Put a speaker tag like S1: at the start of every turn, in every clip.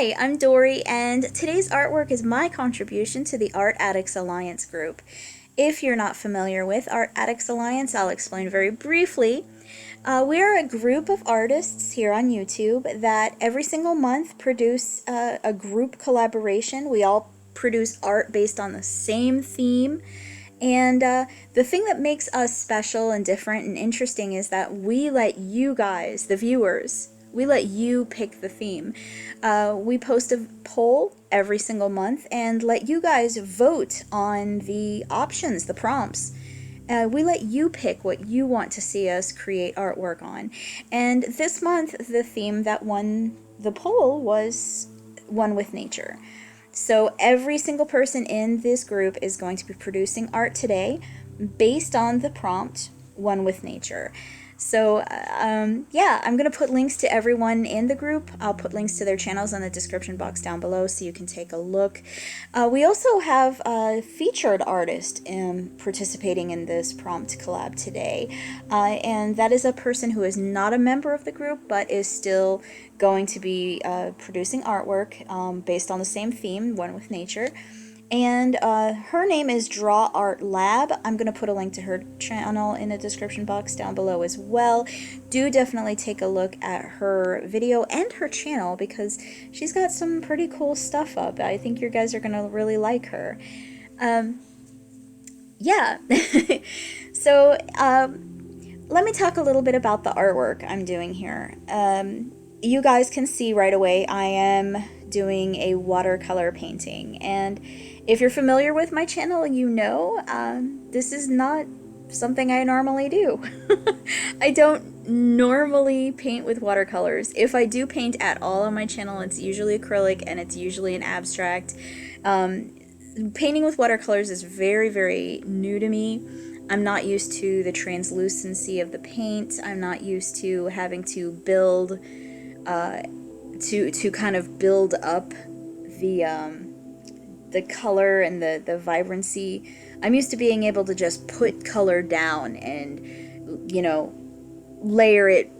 S1: Hi, I'm Dory, and today's artwork is my contribution to the Art Addicts Alliance group. If you're not familiar with Art Addicts Alliance, I'll explain very briefly. We are a group of artists here on YouTube that every single month produce a group collaboration. We all produce art based on the same theme. And the thing that makes us special and different and interesting is that we let you guys, the viewers, we let you pick the theme. We post a poll every single month and let you guys vote on the options, the prompts. We let you pick what you want to see us create artwork on. And this month, the theme that won the poll was One with Nature. So every single person in this group is going to be producing art today based on the prompt, One with Nature. So yeah, I'm going to put links to everyone in the group. I'll put links to their channels in the description box down below so you can take a look. We also have a featured artist participating in this prompt collab today. And that is a person who is not a member of the group but is still going to be producing artwork based on the same theme, One with Nature. And her name is Draw Art Lab. I'm going to put a link to her channel in the description box down below as well. Do definitely take a look at her video and her channel because she's got some pretty cool stuff up. I think you guys are going to really like her. Yeah. So let me talk a little bit about the artwork I'm doing here. You guys can see right away I am doing a watercolor painting, and if you're familiar with my channel, you know this is not something I normally do. I don't normally paint with watercolors. If I do paint at all on my channel, it's usually acrylic and it's usually an abstract. Painting with watercolors is very, very new to me. I'm not used to the translucency of the paint. I'm not used to having to build to kind of build up the color and the vibrancy. I'm used to being able to just put color down and, you know, layer it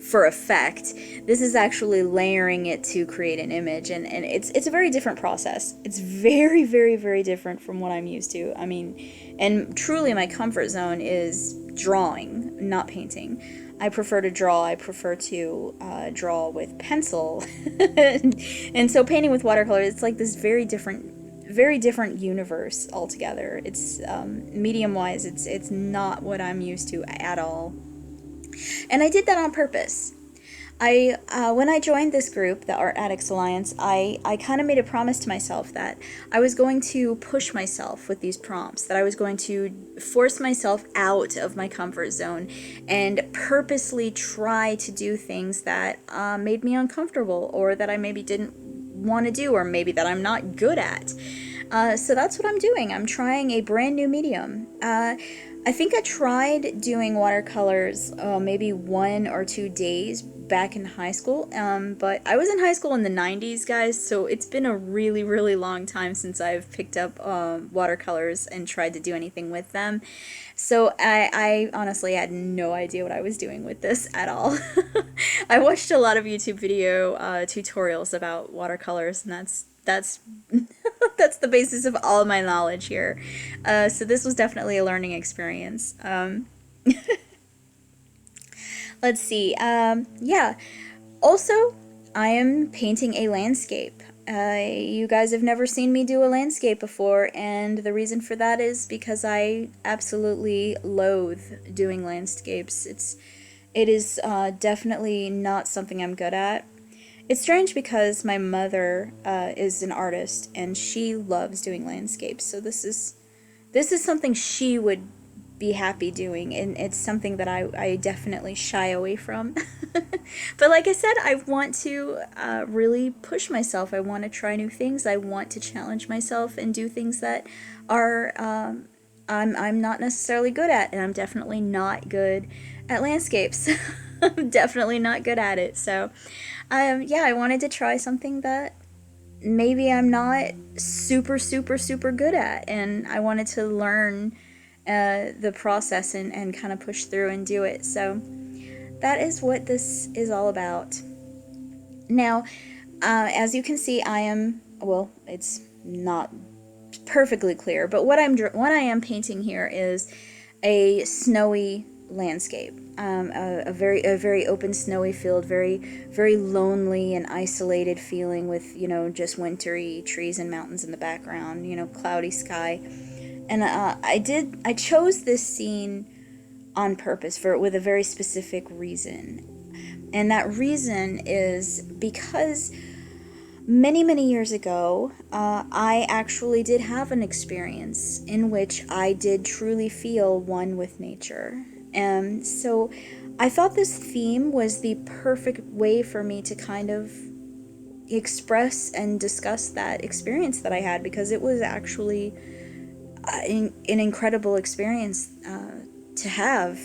S1: for effect. This is actually layering it to create an image, and it's a very different process. It's very, very, very different from what I'm used to. I mean, and truly my comfort zone is drawing, not painting. I prefer to draw. I prefer to draw with pencil. And so painting with watercolor, it's like this very different universe altogether. It's medium-wise, it's not what I'm used to at all. And I did that on purpose. When I joined this group, the Art Addicts Alliance, I kind of made a promise to myself that I was going to push myself with these prompts, that I was going to force myself out of my comfort zone and purposely try to do things that made me uncomfortable, or that I maybe didn't want to do, or maybe that I'm not good at. So that's what I'm doing. I'm trying a brand new medium. I think I tried doing watercolors maybe 1 or 2 days back in high school, but I was in high school in the 90s, guys, so it's been a really, really long time since I've picked up watercolors and tried to do anything with them. So I honestly had no idea what I was doing with this at all. I watched a lot of YouTube video tutorials about watercolors, and that's that's the basis of all my knowledge here. So this was definitely a learning experience. Let's see. Yeah. Also, I am painting a landscape. You guys have never seen me do a landscape before, and the reason for that is because I absolutely loathe doing landscapes. It is definitely not something I'm good at. It's strange because my mother is an artist and she loves doing landscapes, so this is something she would be happy doing, and it's something that I definitely shy away from. But like I said, I want to really push myself. I want to try new things. I want to challenge myself and do things that are I'm not necessarily good at, and I'm definitely not good at landscapes. I'm definitely not good at it. So yeah, I wanted to try something that maybe I'm not super, super, super good at, and I wanted to learn the process and kind of push through and do it. So that is what this is all about. Now, As you can see, I am, well, it's not perfectly clear, but what I am painting here is a snowy landscape, a very open snowy field, very lonely and isolated feeling with, you know, just wintry trees and mountains in the background, you know, cloudy sky. And I chose this scene on purpose with a very specific reason. And that reason is because many years ago, I actually did have an experience in which I did truly feel one with nature. And so I thought this theme was the perfect way for me to kind of express and discuss that experience that I had, because it was actually an incredible experience to have.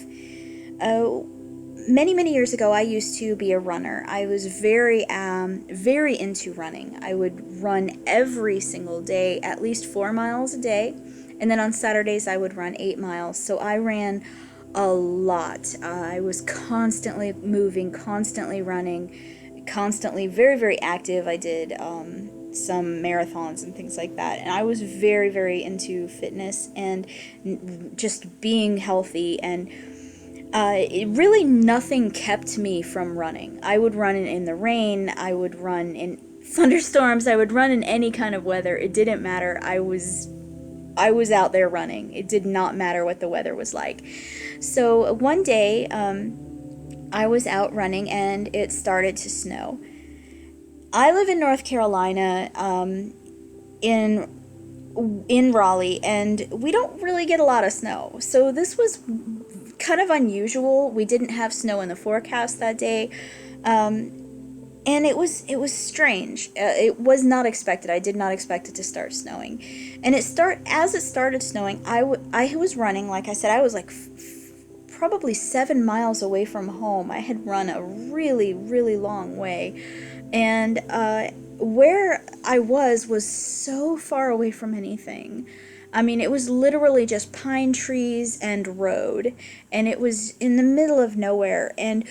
S1: Many years ago, I used to be a runner. I was very into running. I would run every single day, at least 4 miles a day, and then on Saturdays I would run 8 miles. So I ran a lot. I was constantly moving, constantly running, constantly very active. I did some marathons and things like that, and I was very into fitness and just being healthy, and really nothing kept me from running. I would run in the rain, I would run in thunderstorms, I would run in any kind of weather. It didn't matter. I was out there running. It did not matter what the weather was like. So one day, I was out running and it started to snow. I live in North Carolina, in Raleigh, and we don't really get a lot of snow. So this was kind of unusual. We didn't have snow in the forecast that day, and it was strange. It was not expected. I did not expect it to start snowing, and as it started snowing, I was running. Like I said, I was like probably 7 miles away from home. I had run a really long way, and where I was so far away from anything. I mean, it was literally just pine trees and road, and it was in the middle of nowhere. And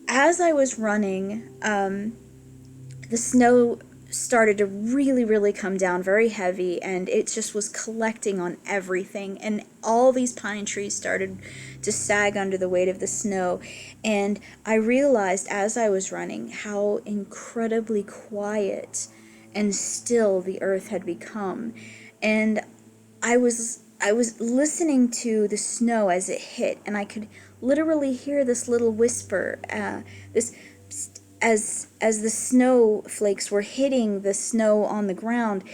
S1: as I was running, the snow started to really come down very heavy, and it just was collecting on everything, and all these pine trees started to sag under the weight of the snow. And I realized as I was running how incredibly quiet and still the earth had become. And I was listening to the snow as it hit, and I could literally hear this little whisper, this psst, as the snowflakes were hitting the snow on the ground.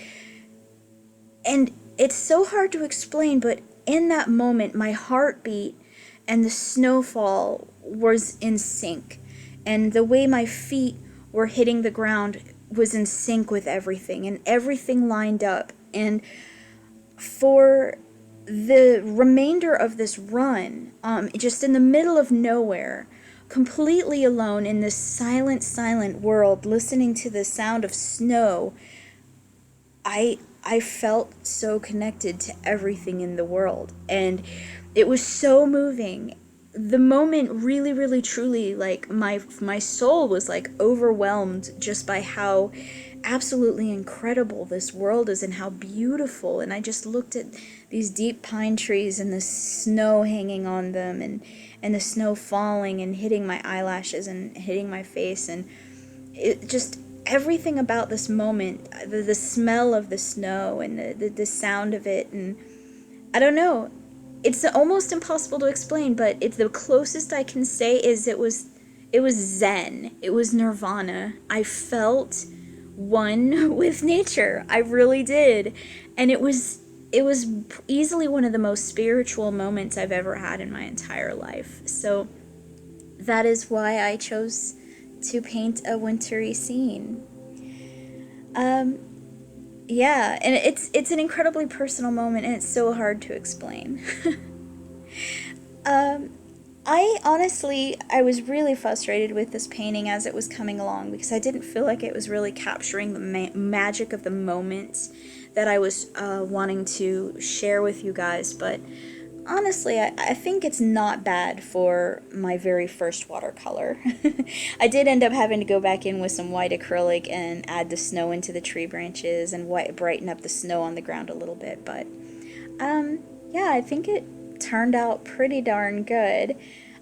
S1: And it's so hard to explain, but in that moment, my heartbeat and the snowfall was in sync, and the way my feet were hitting the ground was in sync with everything, and everything lined up. And for the remainder of this run, just in the middle of nowhere, completely alone in this silent world, listening to the sound of snow, I felt so connected to everything in the world, and it was so moving. The moment really truly, like, my soul was like overwhelmed just by how absolutely incredible this world is and how beautiful. And I just looked at these deep pine trees and the snow hanging on them, and the snow falling and hitting my eyelashes and hitting my face, and it just, everything about this moment, the smell of the snow and the sound of it, and I don't know, it's almost impossible to explain, but it's the closest I can say is it was zen. It was nirvana. I felt one with nature. I really did. And it was easily one of the most spiritual moments I've ever had in my entire life. So that is why I chose to paint a wintry scene. Yeah, and it's an incredibly personal moment, and it's so hard to explain. I was really frustrated with this painting as it was coming along, because I didn't feel like it was really capturing the magic of the moment that I was wanting to share with you guys. But honestly, I think it's not bad for my very first watercolor. I did end up having to go back in with some white acrylic and add the snow into the tree branches and brighten up the snow on the ground a little bit, but yeah, I think it turned out pretty darn good.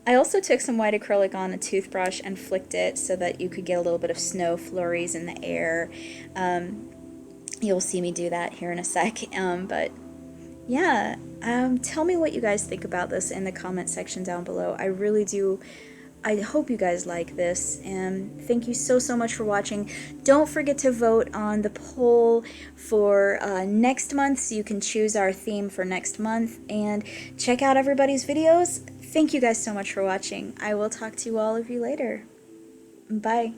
S1: I also took some white acrylic on a toothbrush and flicked it so that you could get a little bit of snow flurries in the air. You'll see me do that here in a sec, but yeah, tell me what you guys think about this in the comment section down below. I really do. I hope you guys like this, and thank you so much for watching. Don't forget to vote on the poll for next month so you can choose our theme for next month, and check out everybody's videos. Thank you guys so much for watching. I will talk to all of you later. Bye.